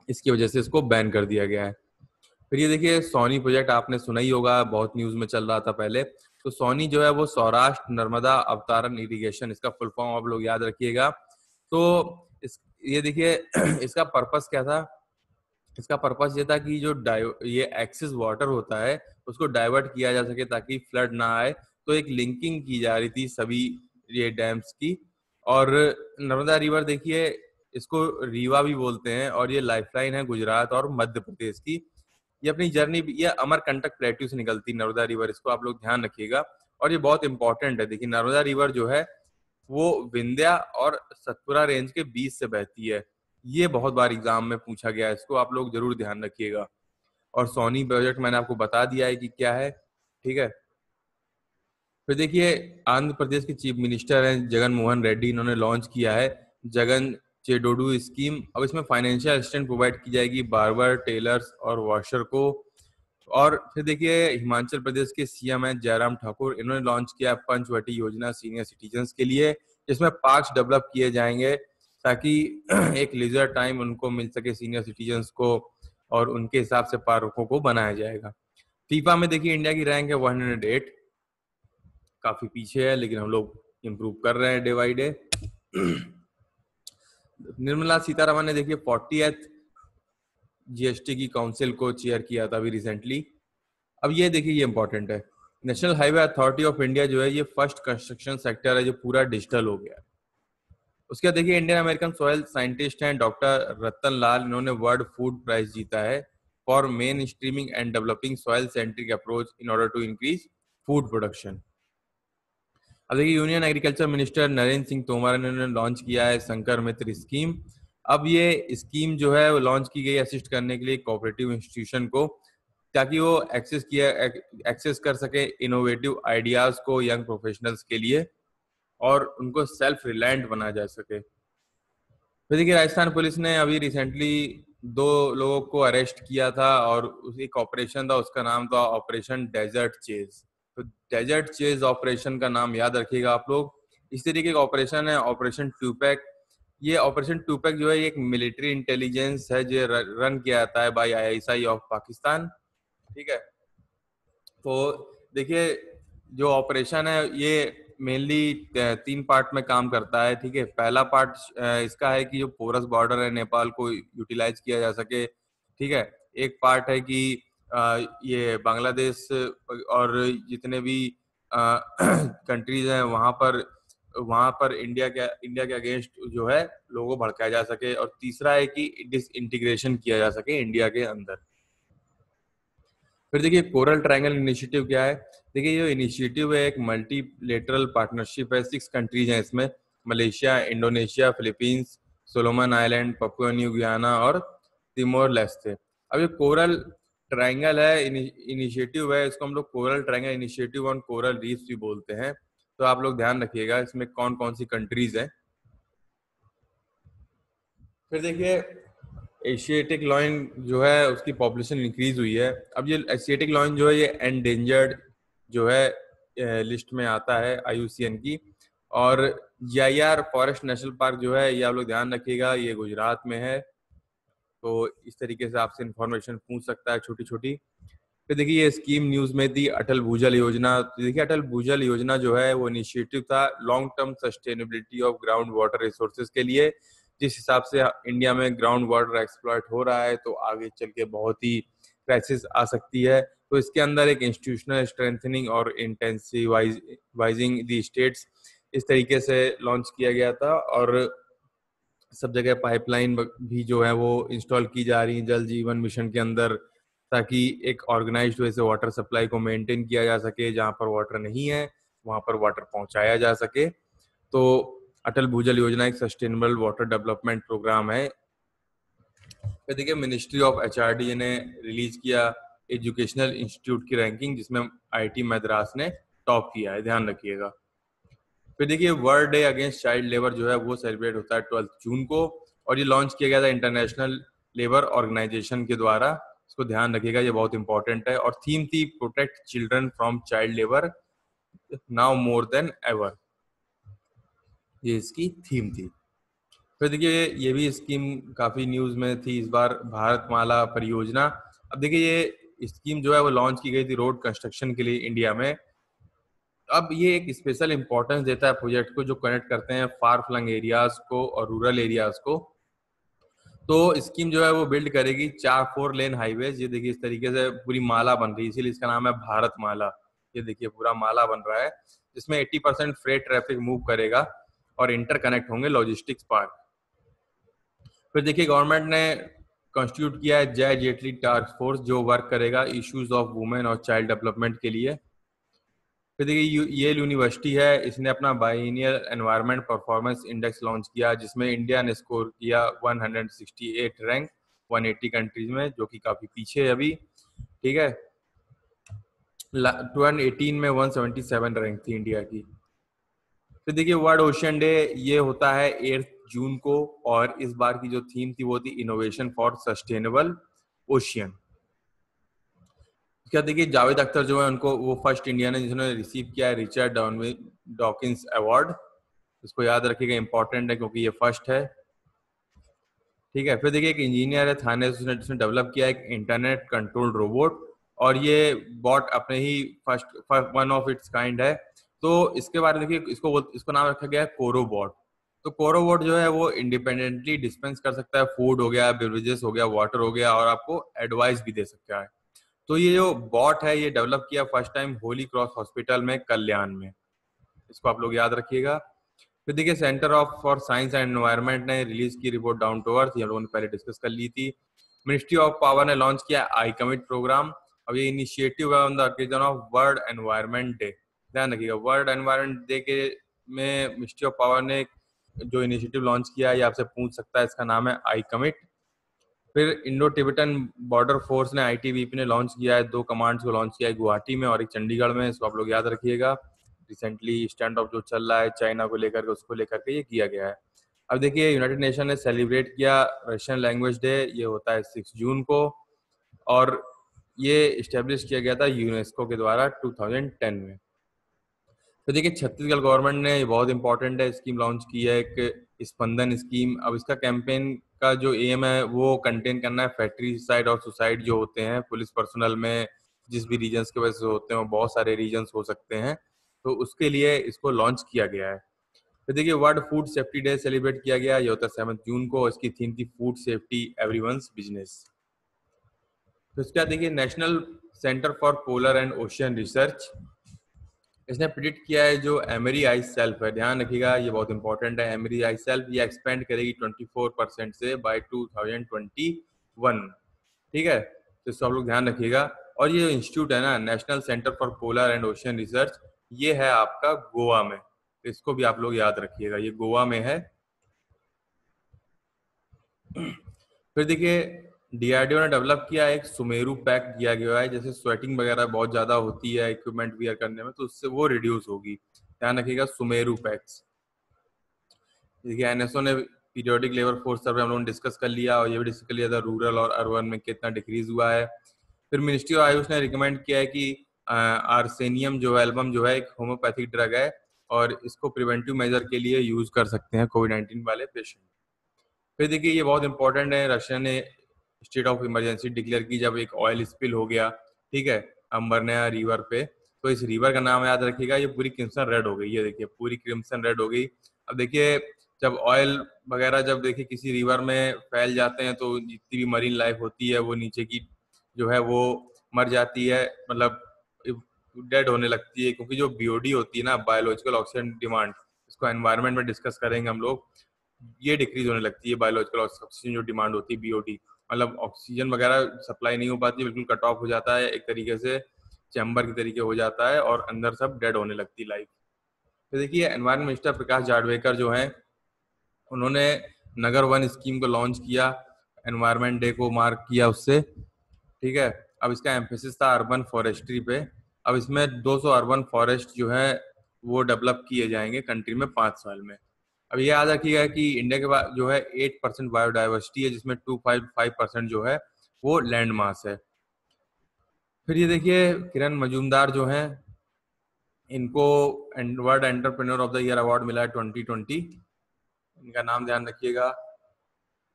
S1: इसकी वजह से इसको बैन कर दिया गया है। फिर ये देखिए सोनी प्रोजेक्ट आपने सुना ही होगा, बहुत न्यूज में चल रहा था पहले। तो सोनी जो है वो सौराष्ट्र नर्मदा अवतारण इरिगेशन, इसका फुल फॉर्म आप लोग याद रखिएगा। तो ये देखिए इसका पर्पस क्या था, इसका पर्पस ये था कि जो ये एक्सेस वाटर होता है उसको डाइवर्ट किया जा सके ताकि फ्लड ना आए। तो एक लिंकिंग की जा रही थी सभी ये डैम्स की। और नर्मदा रिवर देखिए इसको रीवा भी बोलते हैं, और ये लाइफलाइन है गुजरात और मध्य प्रदेश की। ये अपनी जर्नी, ये अमरकंटक प्लेट्यू से निकलती नर्मदा रिवर, इसको आप लोग ध्यान रखिएगा। और ये बहुत इंपॉर्टेंट है। देखिए नर्मदा रिवर जो है वो विंध्या और सतपुरा रेंज के बीच से बहती है। ये बहुत बार एग्जाम में पूछा गया है, इसको आप लोग जरूर ध्यान रखिएगा। और सोनी प्रोजेक्ट मैंने आपको बता दिया है कि क्या है। ठीक है, फिर देखिए आंध्र प्रदेश के चीफ मिनिस्टर हैं जगन मोहन रेड्डी, इन्होंने लॉन्च किया है जगन चेडोडू स्कीम। अब इसमें फाइनेंशियल असिस्टेंस प्रोवाइड की जाएगी बार्बर, टेलर्स और वॉशर को। और फिर देखिए हिमाचल प्रदेश के सीएम हैं जयराम ठाकुर, इन्होंने लॉन्च किया पंचवटी योजना सीनियर सिटीजन्स के लिए, जिसमें पार्क्स डेवलप किए जाएंगे ताकि एक लीजर टाइम उनको मिल सके सीनियर सिटीजन्स को, और उनके हिसाब से पार्कों को बनाया जाएगा। फीफा में देखिए इंडिया की रैंक है 108, काफी पीछे है, लेकिन हम लोग इम्प्रूव कर रहे हैं day by day. Nirmala Sitharaman ने देखिए 40th जीएसटी की काउंसिल को चेयर किया था अभी रिसेंटली। अब ये देखिए ये इंपॉर्टेंट है, national highway authority of India जो है ये फर्स्ट कंस्ट्रक्शन सेक्टर है जो पूरा डिजिटल हो गया है। उसके बाद देखिए इंडियन अमेरिकन सॉइल साइंटिस्ट हैं डॉक्टर रतन लाल, इन्होंने वर्ल्ड फूड प्राइज जीता है for mainstreaming and developing soil centric approach in order to increase food production. अब देखिए union agriculture minister Narendra Singh Tomar ने लॉन्च किया है संकर मित्र स्कीम। अब ये स्कीम जो है वो लॉन्च की गई असिस्ट करने के लिए कोऑपरेटिव इंस्टीट्यूशन को, ताकि वो एक्सेस कर सके इनोवेटिव आइडियाज को यंग प्रोफेशनल्स के लिए, और उनको सेल्फ रिलायंट बनाया जा सके। तो देखिए राजस्थान पुलिस ने अभी रिसेंटली 2 लोगों को अरेस्ट किया था, और एक ऑपरेशन था, उसका नाम था ऑपरेशन डेजर्ट चेज। तो डेजर्ट चेज ऑपरेशन का नाम याद रखिएगा आप लोग। इस तरीके का ऑपरेशन है ऑपरेशन टूपैक। ये ऑपरेशन टूपैक जो है एक मिलिट्री इंटेलिजेंस है जो रन किया जाता है बाय आईएसआई ऑफ पाकिस्तान। ठीक है, तो देखिए जो ऑपरेशन है ये मेनली 3 पार्ट में काम करता है। ठीक है, पहला पार्ट इसका है कि जो पोरस बॉर्डर है नेपाल को यूटिलाइज किया जा सके। ठीक है, एक पार्ट है कि ये बांग्लादेश और जितने भी कंट्रीज हैं वहां पर इंडिया के अगेंस्ट जो है लोगों को भड़काया जा सके। और तीसरा है कि डिस इंटीग्रेशन किया जा सके इंडिया के अंदर। फिर देखिए कोरल ट्रायंगल इनिशिएटिव क्या है। देखिए ये इनिशिएटिव है एक मल्टीलेटरल पार्टनरशिप है, 6 कंट्रीज हैं इसमें, Malaysia, Indonesia, Philippines, Solomon island, Papua new गियाना और तिमोर लेस्टे। अब ये कोरल ट्रायंगल है इनिशिएटिव है, इसको हम लोग coral triangle initiative on coral reefs भी बोलते हैं। तो आप लोग ध्यान रखिएगा इसमें कौन कौन सी कंट्रीज हैं। फिर देखिए एशियाटिक लॉइन जो है उसकी पॉपुलेशन इंक्रीज हुई है। अब ये एशियाटिक लॉइन जो है ये एंडेंजर्ड जो है लिस्ट में आता है आईयूसीएन की। और जीआईआर फॉरेस्ट नेशनल पार्क जो है ये आप लोग ध्यान रखिएगा, ये गुजरात में है। तो इस तरीके से आपसे इंफॉर्मेशन पूछ सकता है छोटी छोटी। फिर देखिए ये स्कीम न्यूज में थी अटल भूजल योजना। तो देखिए अटल भूजल योजना जो है वो इनिशिएटिव था long term sustainability of ground water resources के लिए। जिस हिसाब से इंडिया में ग्राउंड वाटर एक्सप्लॉइट हो रहा है तो आगे चल के बहुत ही क्राइसिस आ सकती है। तो इसके अंदर एक इंस्टीट्यूशनल स्ट्रेंथनिंग और इंटेंसिवाइजिंग दी स्टेट्स इस तरीके से लॉन्च किया गया था। और सब जगह पाइपलाइन भी जो है वो इंस्टॉल की जा रही है जल जीवन मिशन के अंदर, ताकि एक ऑर्गेनाइज्ड वे से वाटर सप्लाई को मेंटेन किया जा सके जहां पर वाटर नहीं है। वहां पर वाटर पहुंचाया जा सके। तो अटल भूजल योजना एक सस्टेनेबल वाटर डेवलपमेंट प्रोग्राम है। फिर देखिए मिनिस्ट्री ऑफ एचआरडी ने रिलीज किया एजुकेशनल इंस्टीट्यूट की रैंकिंग, जिसमें आईआईटी मद्रास ने टॉप किया है, ध्यान रखिएगा। फिर देखिए world day against child labour जो है वो सेलिब्रेट होता है 12 जून को, और ये लॉन्च किया गया था इंटरनेशनल लेबर ऑर्गेनाइजेशन के द्वारा। इसको ध्यान रखिएगा, ये बहुत इंपॉर्टेंट है। और थीम थी protect children from child labour now more than ever, ये इसकी थीम थी। फिर देखिए ये भी स्कीम काफी न्यूज में थी इस बार, भारतमाला परियोजना। अब देखिए ये स्कीम जो है वो लॉन्च की गई थी रोड कंस्ट्रक्शन के लिए इंडिया में। अब ये एक स्पेशल इंपॉर्टेंस देता है प्रोजेक्ट को, जो कनेक्ट करते हैं फार फ्लंग एरियाज को और रूरल एरियाज को। तो स्कीम जो है वो बिल्ड करेगी 4 लेन हाईवेज। ये देखिए इस तरीके से पूरी माला बन रही है, इसीलिए इसका नाम है भारत माला। ये देखिए पूरा माला बन रहा है, जिसमें 80% फ्रेट ट्रैफिक मूव करेगा और इंटरकनेक्ट होंगे लॉजिस्टिक्स पार्क। फिर देखिए गवर्नमेंट ने कॉन्स्टिट्यूट किया है जय जेटली टास्क फोर्स, जो वर्क करेगा इश्यूज ऑफ वुमेन और चाइल्ड डेवलपमेंट के लिए। फिर देखिए येल यूनिवर्सिटी है, इसने अपना biennial environment performance index launch किया, जिसमें इंडिया ने स्कोर किया 168 रैंक 180 कंट्रीज में, जो कि काफी पीछे है अभी। ठीक है, 2018 में 177 रैंक थी इंडिया की। फिर देखिए वर्ल्ड ओशियन डे ये होता है 8 जून को, और इस बार की जो थीम थी वो थी इनोवेशन फॉर सस्टेनेबल ओशियन। क्या देखिए जावेद अख्तर जो है उनको वो फर्स्ट इंडियन है जिन्होंने रिसीव किया है रिचर्ड डॉकिंस अवार्ड। इसको याद रखिएगा, इंपॉर्टेंट है क्योंकि ये फर्स्ट है। ठीक है, फिर देखिए एक इंजीनियर है थाने से, जिसने डेवलप किया एक इंटरनेट कंट्रोल्ड रोबोट, और ये बॉट अपने ही first one of its kind है। तो इसके बारे में देखिए, इसको नाम रखा गया है कोरोबॉट। तो कोरोबॉट जो है वो इंडिपेंडेंटली डिस्पेंस कर सकता है, फूड हो गया, बेवरेजेस हो गया, वाटर हो गया, और आपको एडवाइस भी दे सकता है। तो ये जो बॉट है ये डेवलप किया first time Holi cross hospital में कल्याण में, इसको आप लोग याद रखिएगा। फिर देखिए centre of for science and environment ने रिलीज की रिपोर्ट डाउन टू अर्थ, ये लोगों ने पहले डिस्कस कर ली थी। मिनिस्ट्री ऑफ पावर ने लॉन्च किया आई कमिट प्रोग्राम। अब ये इनिशिएटिव है on the occasion of world environment day. ध्यान रखिएगा, वर्ल्ड एनवायरनमेंट डे के में मिनिस्ट्री ऑफ पावर ने जो इनिशिएटिव लॉन्च किया है, ये आपसे पूछ सकता है, इसका नाम है आई कमिट। फिर इंडो टिबेटन बॉर्डर फोर्स ने आईटीबीपी ने लॉन्च किया है, 2 कमांड्स को लॉन्च किया है, गुवाहाटी में और एक चंडीगढ़ में, इसको आप लोग याद रखिएगा। रिसेंटली स्टैंड ऑफ जो चल रहा है चाइना को लेकर के, उसको लेकर के ये किया गया है। अब देखिए यूनाइटेड नेशन ने सेलिब्रेट किया रशियन लैंग्वेज डे, ये होता है 6 जून को, और ये इस्टेब्लिश किया गया था यूनेस्को के द्वारा 2010 में। तो देखिए छत्तीसगढ़ गवर्नमेंट ने बहुत इंपॉर्टेंट है स्कीम लॉन्च की है, एक स्पंदन स्कीम। अब इसका कैंपेन का जो एम है वो कंटेन करना है फैक्ट्रीसाइड और सुसाइड जो होते हैं पुलिस पर्सनल में, जिस भी रीजन्स के वजह से होते हैं, बहुत सारे रीजन्स हो सकते हैं, तो उसके लिए इसको लॉन्च किया गया है। फिर देखिए world food safety day celebrate किया गया, ये होता है 7 जून को, इसकी थीम थी फूड सेफ्टी एवरीवन्स बिजनेस। तो इसके बाद देखिए national centre for polar and ocean research, इसने प्रिडिक्ट किया है जो एमरी आई सेल्फ है, ध्यान रखिएगा ये बहुत इंपॉर्टेंट है। एमरी आई सेल्फ ये एक्सपेंड करेगी 24% से बाय 2021। ठीक है, तो इसको आप लोग ध्यान रखिएगा। और ये इंस्टीट्यूट है ना, national centre for polar and ocean research, ये है आपका गोवा में, तो इसको भी आप लोग याद रखिएगा, ये गोवा में है। फिर देखिए डीआरडीओ ने डेवलप किया एक सुमेरु पैक दिया गया है, जैसे स्वेटिंग वगैरह बहुत ज्यादा होती है इक्विपमेंट वियर करने में, तो उससे वो रिड्यूस होगी, ध्यान रखिएगा सुमेरु पैक्स। देखिए एनएसओ ने पीरियोडिक लेबर फोर्स सर्वे हम लोगों ने डिस्कस कर लिया, और ये भी डिस्कस कर लिया था रूरल और अर्बन में कितना डिक्रीज हुआ है। फिर मिनिस्ट्री ऑफ आयुष ने रिकमेंड किया है कि आर्सेनियम जो एल्बम जो है एक होम्योपैथिक ड्रग है, और इसको प्रिवेंटिव मेजर के लिए यूज कर सकते हैं कोविड-19 वाले पेशेंट। फिर देखिए ये बहुत इंपॉर्टेंट है, रशिया ने स्टेट ऑफ इमरजेंसी डिक्लेयर की जब एक ऑयल स्पिल हो गया, ठीक है, अंबरनाया रिवर पे। तो इस रिवर का नाम याद रखिएगा, ये पूरी क्रिम्सन रेड हो गई, ये देखिए पूरी क्रिम्सन रेड हो गई। अब देखिए जब ऑयल वगैरह जब देखिए किसी रिवर में फैल जाते हैं, तो जितनी भी मरीन लाइफ होती है वो नीचे की जो है वो मर जाती है, मतलब डेड होने लगती है, क्योंकि जो बीओडी होती है ना, बायोलॉजिकल ऑक्सीजन डिमांड, इसको एनवायरनमेंट में डिस्कस करेंगे हम लोग, ये डिक्रीज होने लगती है। बायोलॉजिकल ऑक्सीजन जो डिमांड होती है बीओडी, मतलब ऑक्सीजन वगैरह सप्लाई नहीं हो पाती, बिल्कुल कट ऑफ हो जाता है एक तरीके से चैम्बर के तरीके हो जाता है और अंदर सब डेड होने लगती लाइफ। तो देखिए एनवायरमेंट मिनिस्टर प्रकाश जावड़ेकर जो है उन्होंने नगर वन स्कीम को लॉन्च किया, एनवायरमेंट डे को मार्क किया उससे, ठीक है। अब इसका एम्फेसिस था अर्बन फॉरेस्ट्री पे। अब इसमें 200 अर्बन फॉरेस्ट जो है वो डेवलप किए जाएंगे कंट्री में 5 साल में। अब ये याद रखिएगा कि इंडिया के पास जो है 8% बायोडाइवर्सिटी है, जिसमें 255% जो है वो लैंड मास है। फिर ये देखिए किरण मजूमदार जो है इनको World Entrepreneur of the Year award मिला है 2020, इनका नाम ध्यान रखिएगा।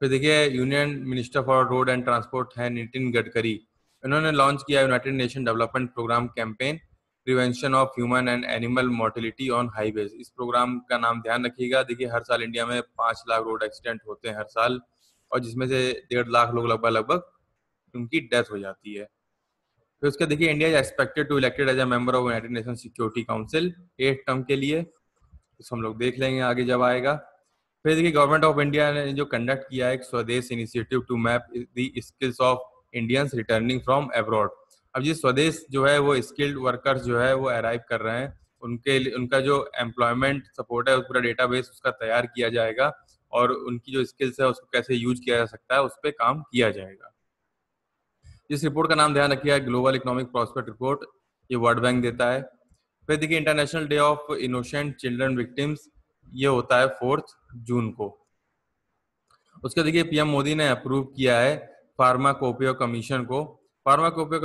S1: फिर देखिए union minister for road and transport है नितिन गडकरी, इन्होंने लॉन्च किया United Nation Development Programme campaign prevention of human and animal mortality on highways. इस प्रोग्राम का नाम ध्यान रखिएगा। देखिए हर साल इंडिया में 5 लाख रोड एक्सीडेंट होते हैं हर साल, और जिसमें से 1.5 लाख लोग लगभग उनकी डेथ हो जाती है। फिर उसके देखिए India is expected to elected as a member of United Nation Security Council 8 term के लिए, इसको हम लोग देख लेंगे आगे जब आएगा। फिर देखिए गवर्नमेंट ऑफ इंडिया ने जो कंडक्ट किया है एक Swadesh initiative to map the skills of Indians returning from abroad. अब ये स्वदेश जो है वो स्किल्ड वर्कर्स जो है वो अराइव कर रहे हैं, उनके उनका जो एम्प्लॉयमेंट सपोर्ट है पूरा डेटाबेस उसका तैयार किया जाएगा, और उनकी जो स्किल्स है उसको कैसे यूज किया जा सकता है उस पर काम किया जाएगा। इस रिपोर्ट का नाम ध्यान रखिएगा ग्लोबल इकोनॉमिक प्रॉस्पेक्ट रिपोर्ट, ये वर्ल्ड बैंक देता है। फिर देखिए international day of innocent children victims, ये होता है 4 जून को। उसके देखिए पीएम मोदी ने अप्रूव किया है फार्माकोपियो कमीशन को। फार्माकोपियो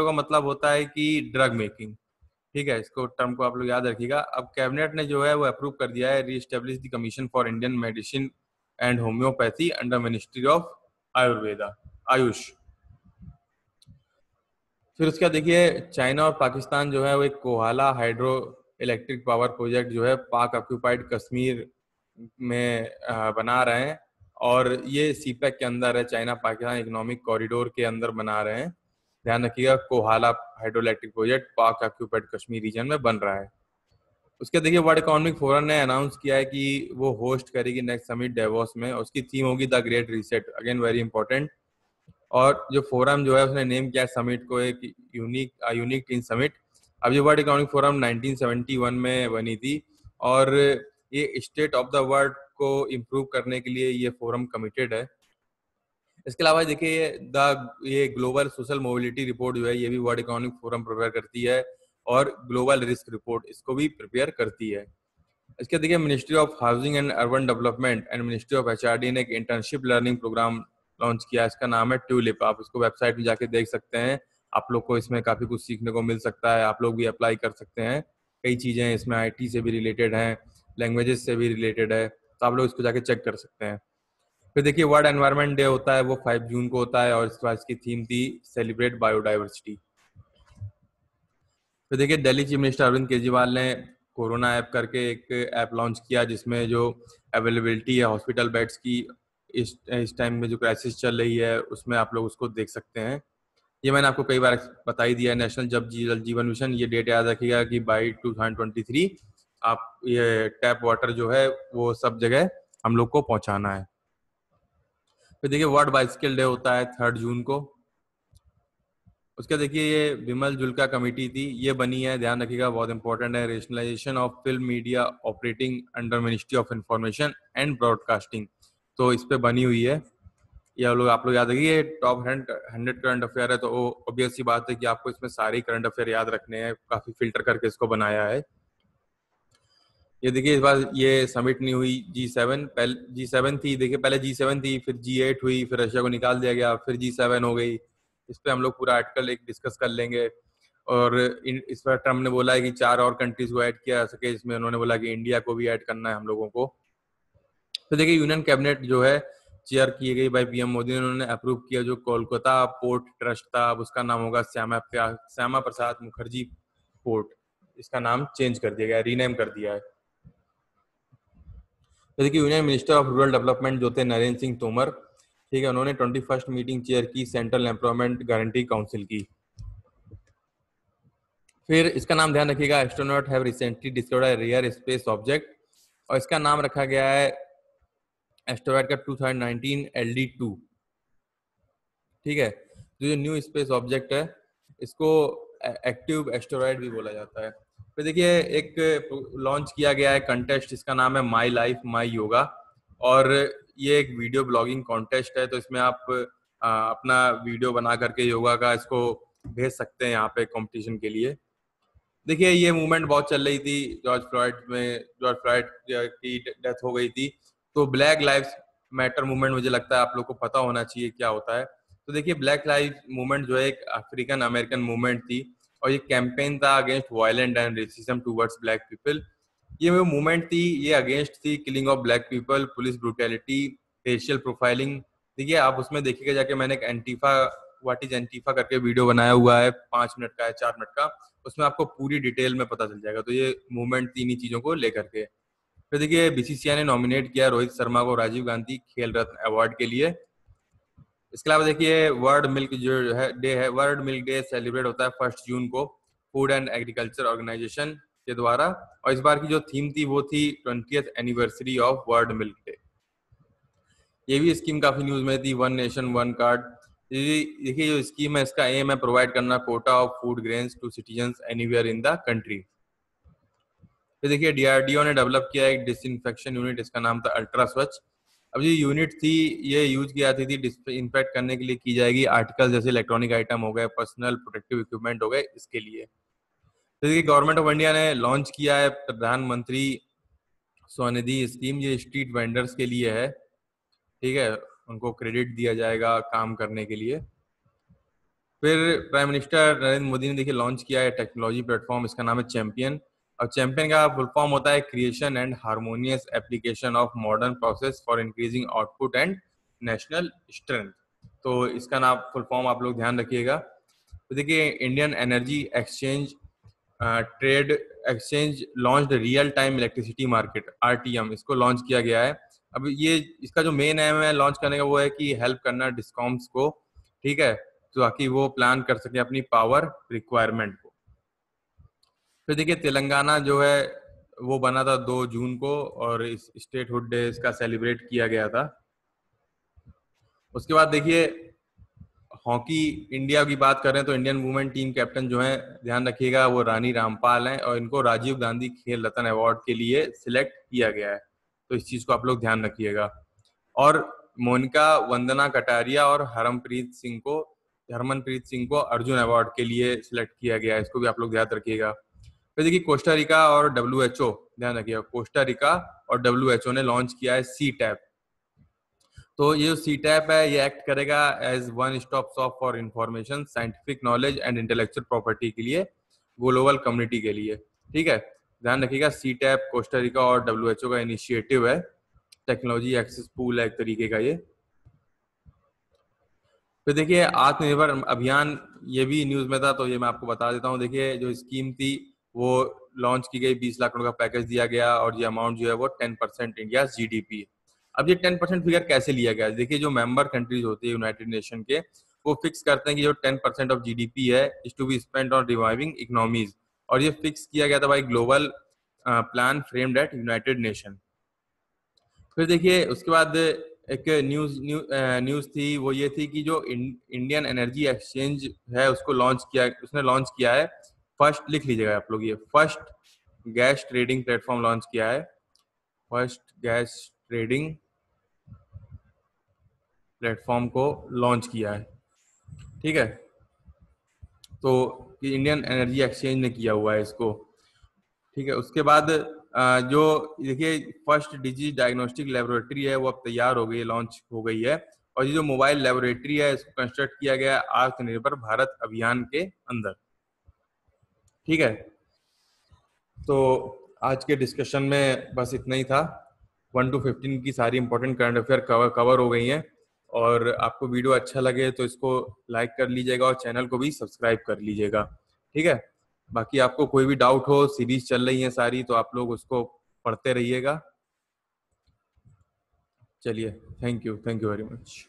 S1: का मतलब होता है कि ड्रग मेकिंग, ठीक है, इसको टर्म को आप लोग याद रखिएगा। अब कैबिनेट ने जो है वो अप्रूव कर दिया है reestablish the commission for Indian medicine and homoeopathy under ministry of AYUSH. फिर उसका देखिए चाइना और पाकिस्तान जो है वो एक Kohala hydro electric power project जो है पाक ऑक्यूपाइड कश्मीर में बना रहे हैं, और ये सीपैक के अंदर है, चाइना पाकिस्तान इकोनॉमिक कॉरिडोर के अंदर बना रहे हैं। ध्यान रखिएगा कोहाला हाइड्रो इलेक्ट्रिक प्रोजेक्ट पाक ऑक्यूपाइड कश्मीर रीजन में बन रहा है। उसके देखिए वर्ल्ड इकोनॉमिक फोरम ने अनाउंस किया है कि वो होस्ट करेगी नेक्स्ट समिट डेवोस में, उसकी थीम होगी the great reset, again very important. और जो फोरम जो है उसने नेम किया समिट को एक यूनिक टीन समिट। अब ये वर्ल्ड इकोनॉमिक फोरम 1971 में बनी थी, और ये स्टेट ऑफ द वर्ल्ड को इम्प्रूव करने के लिए ये फोरम कमिटेड है। इसके अलावा देखिए ये ग्लोबल सोशल मोबिलिटी रिपोर्ट जो है ये भी वर्ल्ड इकोनॉमिक फोरम प्रिपेयर करती है, और ग्लोबल रिस्क रिपोर्ट इसको भी प्रिपेयर करती है। इसके देखिए ministry of housing and urban development and ministry of HRD ने एक इंटर्नशिप लर्निंग प्रोग्राम लॉन्च किया, इसका नाम है ट्यूलिप। आप इसको वेबसाइट पे जाके देख सकते हैं, आप लोग को इसमें काफी कुछ सीखने को मिल सकता है, आप लोग भी अप्लाई कर सकते हैं। कई चीजें इसमें आईटी से भी रिलेटेड हैं, लैंग्वेजेस से भी रिलेटेड है, तो आप लोग इसको जाके चेक कर सकते हैं। फिर देखिए वर्ल्ड एनवायरनमेंट डे होता है वो 5 जून को होता है, और इसके बाद इसकी थीम थी सेलिब्रेट बायोडाइवर्सिटी। फिर देखिए दिल्ली चीफ मिनिस्टर अरविंद केजरीवाल ने कोरोना ऐप करके एक ऐप लॉन्च किया, जिसमें जो अवेलेबिलिटी है हॉस्पिटल बेड्स की इस टाइम में जो क्राइसिस चल रही है उसमें आप लोग उसको देख सकते हैं। ये मैंने आपको कई बार बता ही दिया है, नेशनल जल जीवन मिशन, ये डेट याद रखिएगा कि बाई 2023 आप ये टैप वाटर जो है वो सब जगह हम लोग को पहुंचाना है। फिर देखिए वर्ल्ड बाइसिकल डे होता है 3 जून को। उसके देखिए ये विमल जुल्का कमेटी थी, ये बनी है, ध्यान रखिएगा बहुत इंपॉर्टेंट है, rationalisation of film media operating under ministry of information and broadcasting, तो इस पे बनी हुई है। ये आप लोग याद रखिए, टॉप 100 करंट अफेयर है, तो ऑब्वियस सी बात है कि आपको इसमें सारे करंट अफेयर याद रखने हैं, काफी फिल्टर करके इसको बनाया है। ये देखिए इस बार ये समिट नहीं हुई G7, पहले G7 थी, देखिए पहले G7 थी, फिर G8 हुई, फिर रशिया को निकाल दिया गया, फिर G7 हो गई। इस पे हम लोग पूरा आर्टिकल एक डिस्कस कर लेंगे। और इस बार ट्रम्प ने बोला है कि 4 और कंट्रीज को ऐड किया जा सके, इसमें उन्होंने बोला कि इंडिया को भी ऐड करना है हम लोगों को। तो देखिए यूनियन कैबिनेट जो है चेयर की गई बाय पीएम मोदी, उन्होंने अप्रूव किया जो कोलकाता पोर्ट ट्रस्ट था, अब उसका नाम होगा श्यामा प्रसाद मुखर्जी पोर्ट, इसका नाम चेंज कर दिया गया, रीनेम कर दिया है। तो देखिए union minister of rural development जो थे नरेंद्र सिंह तोमर, ठीक है, उन्होंने 21st मीटिंग चेयर की सेंट्रल एम्प्लॉयमेंट गारंटी काउंसिल की। फिर इसका नाम ध्यान रखिएगा, astronaut have recently discovered a rare space object, और इसका नाम रखा गया है एस्ट्रोनॉट का 2019 LD2, ठीक है। जो न्यू स्पेस ऑब्जेक्ट है इसको एक्टिव एस्टेरॉयड भी बोला जाता है। फिर देखिए एक लॉन्च किया गया है कंटेस्ट, इसका नाम है माई लाइफ माई योगा, और ये एक वीडियो ब्लॉगिंग कॉन्टेस्ट है। तो इसमें आप अपना वीडियो बना करके योगा का इसको भेज सकते हैं यहाँ पे कंपटीशन के लिए। देखिए ये मूवमेंट बहुत चल रही थी, जॉर्ज फ्लॉयड की डेथ हो गई थी, तो ब्लैक लाइव्स मैटर मूवमेंट, मुझे लगता है आप लोग को पता होना चाहिए क्या होता है। तो देखिए ब्लैक लाइव मूवमेंट जो है एक अफ्रीकन अमेरिकन मूवमेंट थी, और ये कैंपेन था against violent and racism towards black people. ये वो मूवमेंट थी, ये अगेंस्ट थी killing of black people, police brutality, racial profiling. देखिए आप उसमें देखिएगा जाके, मैंने एक एंटीफा, व्हाट इज एंटीफा करके वीडियो बनाया हुआ है, 5 मिनट का है, 4 मिनट का, उसमें आपको पूरी डिटेल में पता चल जाएगा। तो ये मूवमेंट तीन ही चीजों को लेकर के। फिर देखिए बीसीसीआई ने नॉमिनेट किया रोहित शर्मा को राजीव गांधी खेल रत्न अवार्ड के लिए। इसके अलावा देखिए वर्ल्ड मिल्क जो है डे है, वर्ल्ड मिल्क डे सेलिब्रेट होता है 1 जून को फूड एंड एग्रीकल्चर ऑर्गेनाइजेशन के द्वारा, और इस बार की जो थीम थी वो थी 20th anniversary of world milk day. ये भी स्कीम काफी न्यूज में थी, वन नेशन वन कार्ड। देखिए जो स्कीम है इसका एम है प्रोवाइड करना quota of food grains to citizens anywhere in the country. फिर देखिए डीआरडीओ ने डेवलप किया एक डिसइंफेक्शन यूनिट, इसका नाम था अल्ट्रा स्वच्छ। अब ये यूनिट थी, ये यूज की जाती थी डिसइंफेक्ट करने के लिए, की जाएगी आर्टिकल जैसे इलेक्ट्रॉनिक आइटम हो गए, पर्सनल प्रोटेक्टिव इक्विपमेंट हो गए, इसके लिए। तो देखिए गवर्नमेंट ऑफ इंडिया ने लॉन्च किया है प्रधानमंत्री स्वनिधि स्कीम, ये स्ट्रीट वेंडर्स के लिए है, ठीक है, उनको क्रेडिट दिया जाएगा काम करने के लिए। फिर प्राइम मिनिस्टर नरेंद्र मोदी ने देखिए लॉन्च किया है टेक्नोलॉजी प्लेटफॉर्म, इसका नाम है चैंपियन। और चैंपियन का फुल फॉर्म होता है creation and harmonious application of modern process for increasing output and national strength. तो इसका नाम फुल फॉर्म आप लोग ध्यान रखिएगा। तो देखिए Indian energy exchange trade exchange launch real time electricity market RTM, इसको लॉन्च किया गया है। अब ये इसका जो मेन एम है लॉन्च करने का वो है कि हेल्प करना डिस्कॉम्स को, ठीक है, तो ताकि वो प्लान कर सके अपनी पावर रिक्वायरमेंट को। फिर देखिए तेलंगाना जो है वो बना था 2 जून को, और इस स्टेटहुड डे इसका सेलिब्रेट किया गया था। उसके बाद देखिए हॉकी इंडिया की बात करें तो इंडियन वुमेन टीम कैप्टन जो है, ध्यान रखिएगा, वो रानी रामपाल हैं, और इनको राजीव गांधी खेल रत्न अवार्ड के लिए सिलेक्ट किया गया है। तो इस चीज को आप लोग ध्यान रखिएगा। और मोनिका वंदना कटारिया और हरमनप्रीत सिंह को अर्जुन अवार्ड के लिए सिलेक्ट किया गया है, इसको भी आप लोग ध्यान रखिएगा। फिर देखिए कोस्टा रिका और WHO, ध्यान रखिएगा, कोस्टा रिका और WHO ने लॉन्च किया है सी टैप। तो ये जो सी टैप है ये एक्ट करेगा as one stop shop for information, scientific knowledge and intellectual property के लिए, ग्लोबल कम्युनिटी के लिए, ठीक है। ध्यान रखिएगा सी टैप कोस्टा रिका और WHO का इनिशिएटिव है, टेक्नोलॉजी एक्सेस पूल है एक तरीके का ये। फिर देखिए आत्मनिर्भर अभियान, ये भी न्यूज में था तो ये मैं आपको बता देता हूँ। देखिए जो स्कीम थी वो लॉन्च की गई, 20 लाख करोड़ का पैकेज दिया गया, और ये अमाउंट जो है वो 10% इंडिया GDP। अब ये 10% फिगर कैसे लिया गया? देखिए जो मेंबर कंट्रीज होती है यूनाइटेड नेशन के, वो फिक्स करते हैं कि जो 10% ऑफ GDP है is to be spent on reviving economies, और ये फिक्स किया गया था by global plan framed at United Nation. फिर देखिए उसके बाद एक न्यूज थी, वो ये थी कि जो इंडियन एनर्जी एक्सचेंज है उसको उसने लॉन्च किया है, फर्स्ट, लिख लीजिएगा आप लोग, ये first gas trading platform launch किया है, फर्स्ट गैस ट्रेडिंग प्लेटफॉर्म को लॉन्च किया है, ठीक है। तो इंडियन एनर्जी एक्सचेंज ने किया हुआ है इसको, ठीक है। उसके बाद जो देखिए फर्स्ट डिजी डायग्नोस्टिक लेबोरेटरी है वो अब तैयार हो गई है, लॉन्च हो गई है। और ये जो मोबाइल लेबोरेटरी है इसको कंस्ट्रक्ट किया गया है आत्मनिर्भर भारत अभियान के अंदर, ठीक है। तो आज के डिस्कशन में बस इतना ही था। 1 to 15 की सारी इंपॉर्टेंट करंट अफेयर कवर हो गई हैं। और आपको वीडियो अच्छा लगे तो इसको लाइक कर लीजिएगा और चैनल को भी सब्सक्राइब कर लीजिएगा, ठीक है। बाकी आपको कोई भी डाउट हो, सीरीज चल रही है सारी, तो आप लोग उसको पढ़ते रहिएगा। चलिए, थैंक यू वेरी मच।